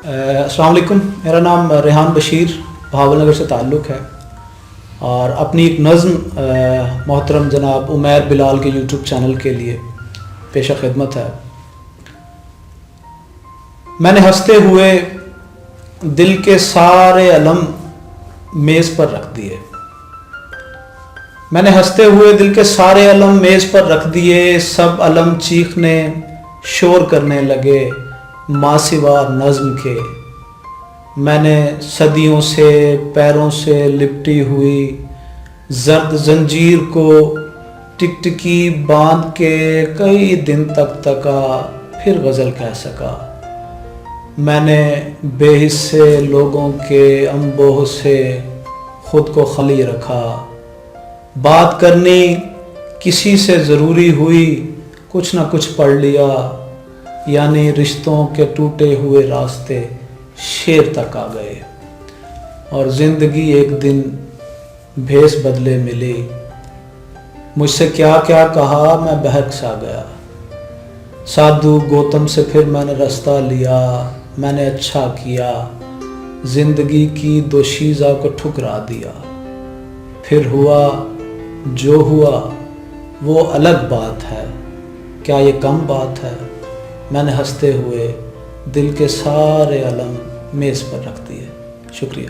السلام علیکم، میرا نام ریحان بشیر بہاول نگر سے تعلق ہے اور اپنی ایک نظم محترم جناب عمیر بلال کے یوٹیوب چینل کے لیے پیش خدمت ہے۔ میں نے ہنستے ہوئے دل کے سارے علم میز پر رکھ دیے، میں نے ہنستے ہوئے دل کے سارے علم میز پر رکھ دیے، سب علم چیخنے شور کرنے لگے ماں سوا نظم کے۔ میں نے صدیوں سے پیروں سے لپٹی ہوئی زرد زنجیر کو ٹکٹکی باندھ کے کئی دن تک تکا، پھر غزل کہہ سکا۔ میں نے بے حصے لوگوں کے انبوہ سے خود کو خالی رکھا، بات کرنی کسی سے ضروری ہوئی، کچھ نہ کچھ پڑھ لیا، یعنی رشتوں کے ٹوٹے ہوئے راستے شیر تک آ گئے۔ اور زندگی ایک دن بھیس بدلے ملی، مجھ سے کیا کیا کہا میں بہک سا گیا۔ سادھو گوتم سے پھر میں نے رستہ لیا، میں نے اچھا کیا، زندگی کی دوشیزہ کو ٹھکرا دیا۔ پھر ہوا جو ہوا وہ الگ بات ہے، کیا یہ کم بات ہے؟ میں نے ہنستے ہوئے دل کے سارے علم میز پر رکھ دیے۔ شکریہ۔